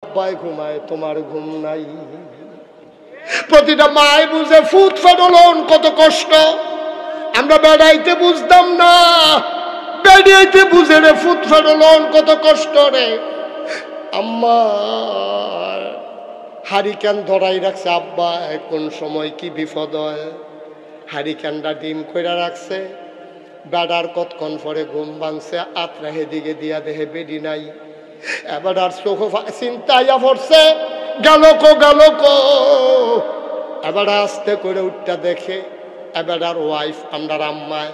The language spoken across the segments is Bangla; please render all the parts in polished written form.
আব্বাই ঘুমায়, তোমার ঘুম নাই। প্রতিটা মায় বুঝে ফুট ফেডলন কত কষ্ট। আমরা বেড়াইতে বুঝতাম না, বেড়াইতে বুঝে রে ফুট ফেডলন কত কষ্ট রে। আম্মা হারিকেন ধরাই রাখছে, আব্বা কোন সময় কি বিপদ হয়। হারিকেনটা ডিম কইরা রাখছে, বেড়ার কতক্ষণ পরে ঘুম ভাঙছে, আত্রা হেদিকে দিয়া দেহে বেডি নাই। এবার আর চোখ চিন্তাইয়া পড়ছে, গেল কো। এবার আস্তে করে উঠটা দেখে এবার আর ওয়াইফ আমরার আম্মায়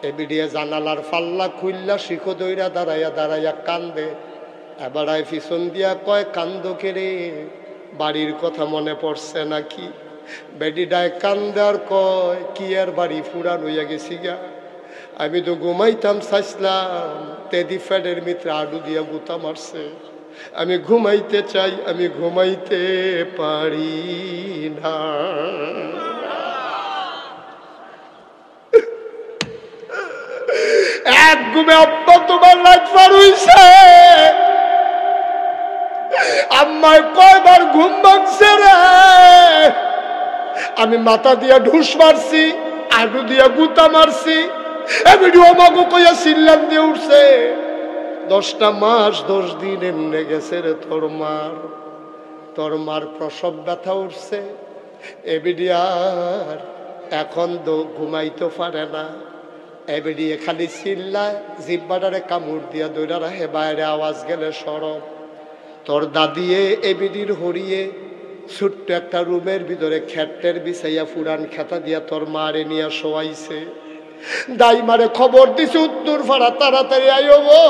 এবিডিয়ে জানালার পাল্লা খুললা শিখো দইরা দাঁড়াইয়া কান্দে। এবার পিছন দিয়া কয়, কান্দ কেড়ে বাড়ির কথা মনে পড়ছে নাকি? বেডিডায় কান্দে আর কয়, কি আর বাড়ি ফুরান হইয়া গেছি গা। আমি তো ঘুমাইতাম চাইছিলাম, তেদি ফ্যাডের মিত্র আডু দিয়া গুতা মারছে। আমি ঘুমাইতে চাই, আমি ঘুমাইতে পারি না। এক ঘুমে আব্বা তোমার লাইট পার হইছে। আম্মায় কয়বার ঘুম ভাঙছে রে। আমি মাথা দিয়া ঢুস মারছি, আডু দিয়া গুতা মারছি, ভিডিও আমাকে কইয়া সিল্লাম দিয়ে উঠছে। 10টা মাস 10 দিন এমনে গেছে রে তোর মার প্রসব ব্যথা উঠছে। এবিডিয়ার এখন তো ঘুমাইতে পারে না। এবিডিয়ে খালি চিল্লায়, জিব্বাটারে কামড় দিয়া দৌড়া রাখে, বাইরে আওয়াজ গেলে সরব। তোর দাদিয়ে এবিডির হরিয়ে ছোট্ট একটা রুমের ভিতরে খেটের বিছাইয়া ফুরান খেতা দিয়া তোর মারে নিয়ে শোয়াইছে। দাই মারে খবর দিছে, উত্তর ফাড়া তাড়াতাড়ি আইও গো,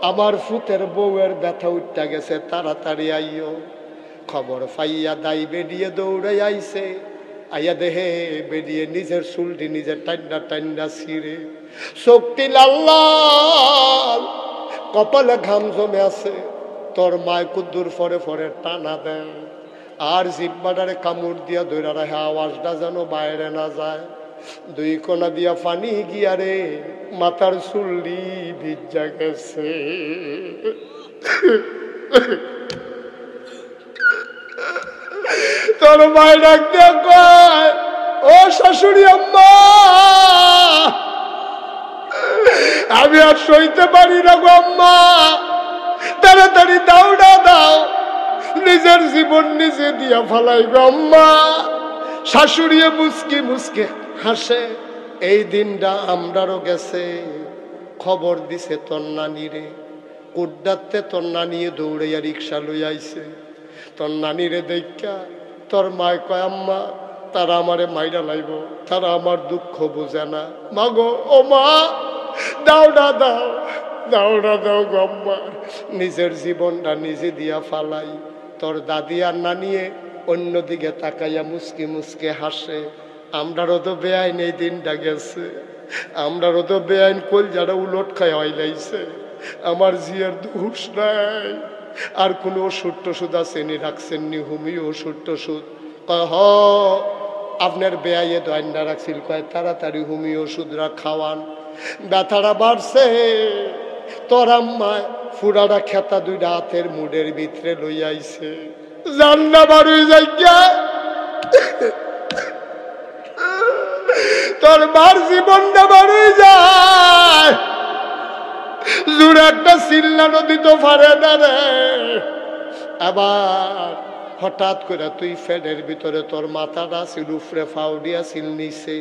আমার ফুতের বউয়ের ব্যথা উঠটা গেছে, তাড়াতাড়ি আইও। খবর পাইয়া দাই বেরিয়ে দৌড়ে আইছে। আইয়া দেহে বেরিয়ে নিজের চুলটি নিজের টান্ডা ছিঁড়ে, চোখটি লাল লাল, কপালে ঘাম জমে আছে। তোর মায় কুদ্দুর ফরে টানা দেয়, আর জিব্বাটারে কামড় দিয়া ধইরা রাখে, আওয়াজটা যেন বাইরে না যায়। 2 কোনা দিয়া পানি গিয়া রে মাথার চুল্লি ভিজা গেছে। তোর মায় ডাক দিয়া কয়, ও শাশুড়ি আম্মা, আমি আর সইতে পারি না গো আম্মা, তাড়াতাড়ি দাওড়া দাও, নিজের জীবন নিজে দিয়া ফালাই গো আম্মা। শাশুড়িয়ে মুসকে হাসে। এই দিনটা আমরারও গেছে। খবর দিছে তোর নানিরে, কুড্ডাতে তোর নানিয়ে দৌড়াইয়া রিক্সা লই আইছে। তোর নানিরে দেখা তোর মায় কয়, আম্মা তারা আমারে মাইরা লাইব, তারা আমার দুঃখ বুঝে না। মাগো ও মা, দাওড়া দাও গো আম্মা, নিজের জীবনটা নিজে দিয়া ফালাই। তোর দাদি আর নানিয়ে অন্যদিকে তাকাইয়া মুসকে হাসে। আমরারও তো বেআইন এই দিনটা গেছে, আমরারও তো বেআইন কল যারা উলট খায় হইলাইছে। আমার জিয়ার হুশ নাই। আর কোনো ওষুধ টষুধ আসেনি, রাখছেননি হুমি ওষুধ টষুধ? কয় হ, আপনার বেআইয়ে দয়না রাখছিল, কয় তাড়াতাড়ি হুমি ওষুধরা খাওয়ান, ব্যথাটা বাড়ছে। তোর আম্মায় ফুরাটা খেতা 2টা হাতের মুডের ভিতরে লই আইছে। জান্না বাড়ি যাইয়া তোর মার জীবনটা বাড়ি যায়, জুড়ে একটা চিল্লানো দিতে পারে না রে। আবার হঠাৎ করে তুই ফেডের ভিতরে তোর মাথাটা ছিল উফরে, ফাউডিয়া ছিল নিচে,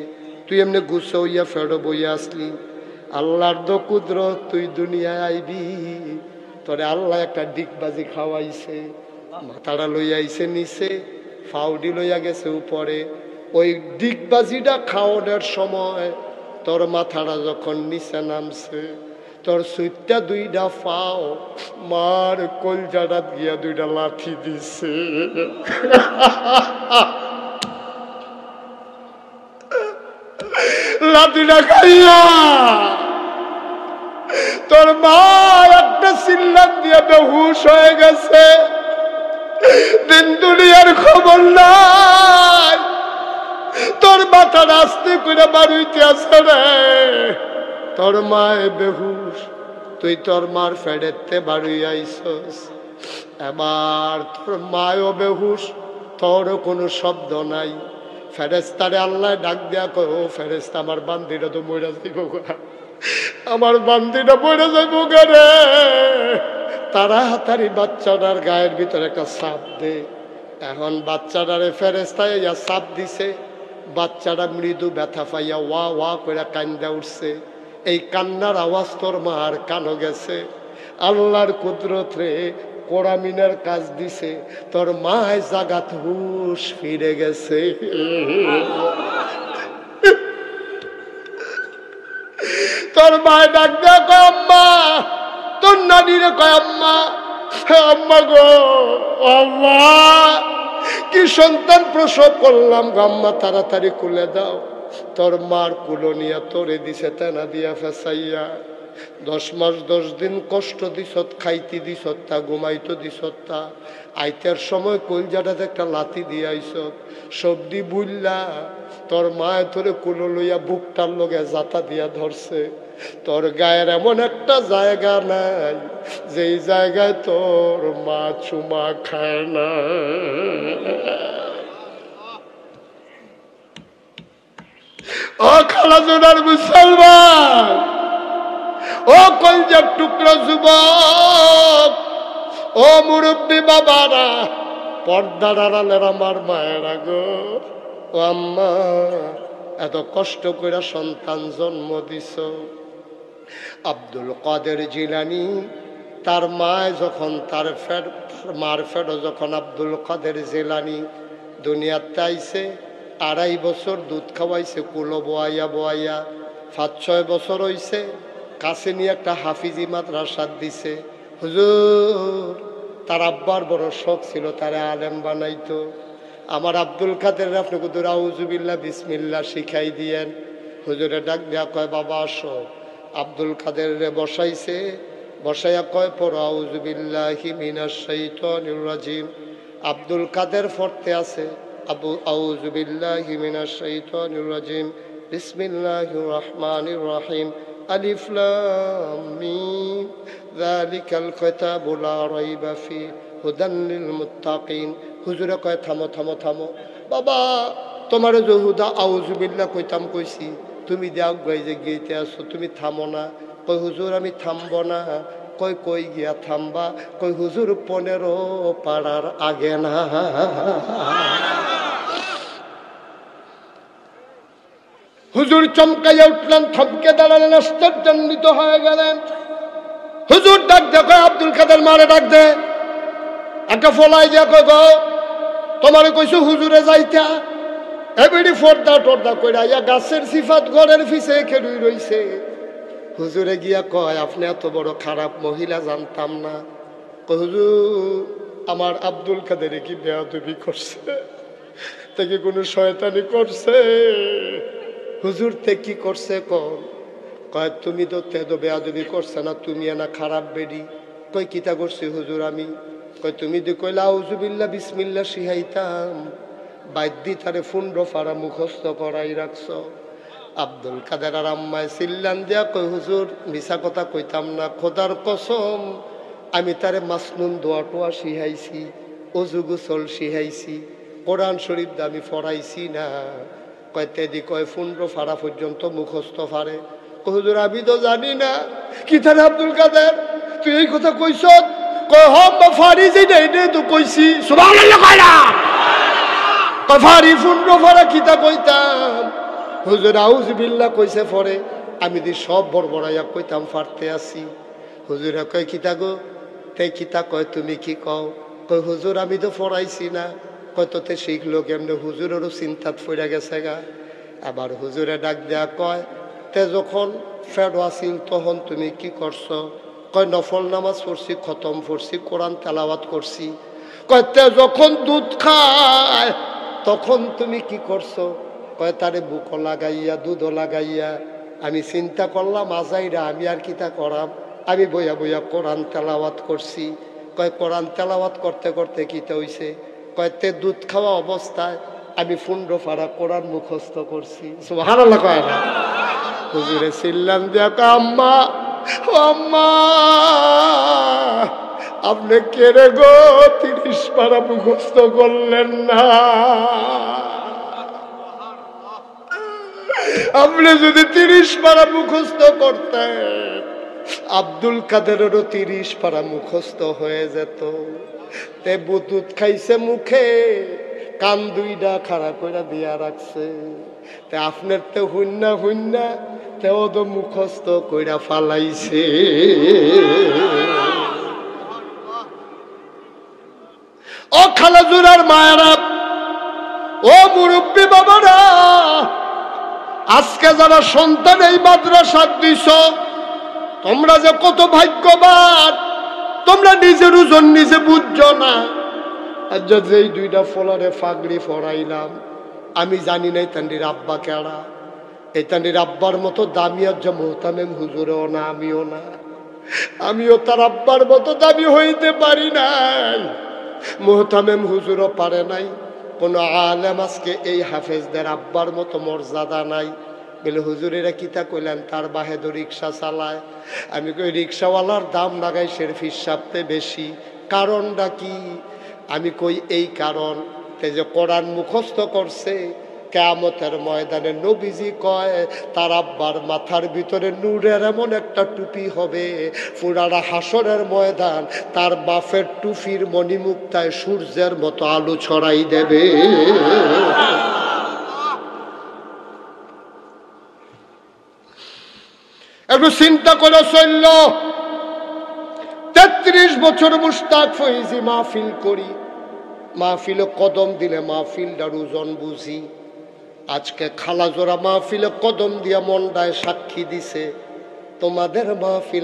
তুই এমনি গুছো হইয়া ফেডো বইয়া আসলি। আল্লাহর দো কুদরত, তুই দুনিয়ায় আইবি, তোরে আল্লাহ একটা ডিগবাজি খাওয়াইছে। মাথাটা লইয়া আইছে নিচে, ফাউডি লইয়া গেছে উপরে। ওই ডিগবাজিটা খাওয়ানোর সময় তোর মাথাটা যখন নিচে নামছে, তোর সুইটটা 2টা পাও মার কলজাটা গিয়া 2টা লাঠি দিছে। লাঠিটা খাইয়া তোর মা একটা চিল্লান দিয়া বেহুশ হয়ে গেছে। দিন দুনিয়ার খবর নাই, তোর মাথা রাস্তে করে বাড়িতে আসে রে। তোর মায় বেহুশ, তুই তোর মার ফেডেতে বাড়ি আইসস। এবার তোর মায়ও বেহুশ, তোরও কোনো শব্দ নাই। ফেরেস্তারে আল্লাহ ডাক দেয়া কয়, ও ফেরেস্তা, আমার বান্দিটা তো মরে যাইব, আমার বান্দিটা মরে যাইব রে। তাড়াতাড়ি বাচ্চাটার গায়ের ভিতরে একটা সাপ দে। এখন বাচ্চাটারে ফেরেস্তায় ইয়া সাপ দিছে। বাচ্চাটা মৃদু ব্যথা পাইয়া ওয়া ওয়া করে কান্দা উঠছে। এই কান্নার আওয়াজ তোর মার কানো গেছে। আল্লাহর কুদরত রে, কোরআমিনের কাজ দিছে, তোর মায় জাগাত হুশ ফিরে গেছে। তোর মায় ডাক দেয়া কয়, আম্মা। তোর নানিরে কয়, আম্মা, আম্মা গো, আম্মা, কি সন্তান প্রসব করলাম গো আম্মা, তাড়াতাড়ি কুলে দাও। তোর মার কুলো নিয়া তোরে দিছে তেনা দিয়া ফেসাইয়া। 10 মাস 10 দিন কষ্ট দিছত, খাইতে দিছত তা, ঘুমাইতো দিছত তা। আইতের সময় কলজাটাতে একটা লাথি দিয়ে আইছত। সবদি বুল্লা তোর মায় তোরে কুলো লইয়া বুকটার লগে জাতা দিয়া ধরছে। তোর গায়ের এমন একটা জায়গা নাই যেই জায়গায় তোর মা চুমা খায় না। ও খালাজোনার মুসলমান, ও কলজার টুকরা যুবক, ও মুরব্বী বাবারা, পর্দার আড়ালের আমার মায়েরা গো, ও আম্মা, এত কষ্ট করে সন্তান জন্ম দিছ। আব্দুল কাদের জিলানী তার মায় যখন তার মার ফেরো যখন আব্দুল কাদের জিলানী দুনিয়াতে আইছে, 2.5 বছর দুধ খাওয়াইছে কুলো বোয়াইয়া বোয়াইয়া। 5-6 বছর হইছে, কাছে নিয়ে একটা হাফিজি মাদ্রাসা দিছে। হুজুর, তার আব্বার বড় শখ ছিল তারে আলেম বানাইতো। আমার আব্দুল কাদের আপনি কুদুর আউযুবিল্লাহ বিসমিল্লাহ শিখাই দিয়েন। হুজুরে ডাক দেয়া কয়, বাবা আসো। আব্দুল কাদের রে বসাইছে, বসাইয়া কয়, পড়ো আউযুবিল্লাহি মিনাশ শাইতানির রাজিম। আব্দুল কাদের পড়তে আছে, আউযুবিল্লাহি মিনাশ শাইতানির রাজিম, বিসমিল্লাহির রহমানির রহিম, আলিফ লাম মিম, যালিকাল কিতাবু লা রাইবা ফিহি হুদাল লিল মুত্তাকিন। হুজুরে কয়, থামো থামো থামো বাবা, তোমার যে হুদা আউযুবিল্লাহ কইতাম কইছি, তুমি যাও গাই যে গেইতে আসো, তুমি থামো না। কই হুজুর আমি থামবো না। কই কই গিয়া থামবা? কই হুজুর 15 পাড়ার আগে না। হুজুর চমকাইয়া উঠলেন, থমকে দাঁড়ালেন, আশ্চর্যান্বিত হয়ে গেলেন। হুজুর ডাক দে, কয় আব্দুল কাদের মারে ডাক দে। একটা ফলাই দিয়া কয়, গো তোমারে কইছো হুজুরে যাইতা। এবিডি ফর্দা টর্দা কইরা ইয়া গাছের সিফাত ঘরের পিছে খেলুই রইছে। হুজুরে গিয়া কয়, আপনি এত বড় খারাপ মহিলা জানতাম না। কয় হুজুর, আমার আব্দুল কাদের কি বেয়াদবি করছে? থেকে কোনো শয়তানি করছে? হুজুর তে কি করছে? কয় তুমি তো তে তো বেয়াদবি করছে না, তুমি না খারাপ বেডি। কই কিতা করছি হুজুর আমি? কয় তুমি তো কইলা আউযুবিল্লাহ বিসমিল্লাহ শিখাইতাম, বাইদ্যি তারে ফুন্ড ফাড়া মুখস্থ করাই রাখছ। আব্দুল কাদের আর আম্মায় চিল্লান দিয়া কই, হুজুর মিছা কথা কইতাম না, খোদার কসম আমি তারে মাসনুন দোয়া টোয়া শিখাইছি, অজু গোসল শিখাইছি, কোরআন শরীফ আমি পড়াইছি না। কয় তেদি কয় ফুন্ড ফাড়া পর্যন্ত মুখস্থ ফাড়ে। হুজুর আমি তো জানি না। কি তারে আব্দুল কাদের তুই এই কথা কইছ? কয় হম ফাড়ি যেটা এটাই তো কইছি। সুবহানাল্লাহ কয় না? কয় ফাড়ি ফুন্ড ফাড়া কিতা কইতাম? হুজুর আউযুবিল্লাহ কইছে পরে, আমি দি সব বড়বড়াইয়া কইতাম ফাড়তে আসি। হুজুরে কয় কিতা গো? তে কিতা কয় তুমি কি কও? কয় হুজুর আমি তো পড়াইছি না। কয় তোতে শিখলো কেমনে? হুজুরেরও চিন্তাত পড়ে গেছে গা। আবার হুজুরে ডাক দেয়া কয়, তে যখন ফেড আসিল তখন তুমি কি করছো? কয় নফল নামাজ পড়ছি, খতম পড়ছি, কোরআন তেলাওয়াত করছি। কয় তে যখন দুধ খায় তখন তুমি কি করছো? কয় তারে বুকও লাগাইয়া দুধও লাগাইয়া। আমি চিন্তা করলাম আজাইরা আমি আর কিতা করাম, আমি বইয়া বইয়া কোরআন তেলাওয়াত করছি। কয় কোরআন তেলাওয়াত করতে করতে কিতা হইছে? কয় তে দুধ খাওয়া অবস্থায় আমি ফুন্ড ফাড়া কোরআন মুখস্থ করছি। সুবহানাল্লাহ কয় না? হুজুরে চিল্লান দিয়া কয়, আম্মা ও আম্মা, আপনি কেড়ে গো 30 পারা মুখস্থ করলেন না? আপনি যদি 30 পারা মুখস্থ করতেন, আব্দুল কাদেরেরও 30 পারা মুখস্থ হয়ে যেত। তে বুতুত খাইছে মুখে, কান দুইটা খাড়া করে দিয়া রাখছে। তে আপনার তো হুন্না হুন্না তেও তো মুখস্থ কইরা ফালাইছে। ও খালাজুরার মায়েরা, ও মুরব্বী বাবারা, আজকে যারা সন্তান এই মাদ্রাসা দিছ, তোমরা যে কত ভাগ্যবান। তোমরা নিজের ওজন নিজে বুঝছো না। যেই দুইটা ফলারে ফাগড়ি ফরাইলাম, আমি জানি নাই তান্ডির আব্বা কেডা। এই তান্ডির আব্বার মতো দামি আর যে মোহতামেম হুজুরও না, আমিও না। আমিও তার আব্বার মতো দামি হইতে পারি নাই, মোহতামেম হুজুরও পারে নাই। কোন আলেম আজকে এই হাফেজদের আব্বার মতো মর্যাদা নাই। বলে হুজুরেরা কিতা কইলেন, তার বাহেদ রিক্সা চালায়। আমি কই রিক্সাওয়ালার দাম লাগাই শেরফির সাথে বেশি, কারণটা কি? আমি কই এই কারণ, যে কোরআন মুখস্থ করছে, কিয়ামতের ময়দানে নবীজি কয় তার আব্বার মাথার ভিতরে নূরের এমন একটা টুপি হবে, পুরানা হাসরের ময়দান তার বাপের টুপির মণিমুক্তায় সূর্যের মতো আলো ছড়াই দেবে। একটু চিন্তা করে চলল। 33 বছর মুশতাক ফৈজি মাহফিল করি, মাহফিলে কদম দিলে মাহফিলটার ওজন বুঝি। আজকে খালাজোড়া মাহফিলে কদম দিয়া মনটায় সাক্ষী দিছে, তোমাদের মাহফিল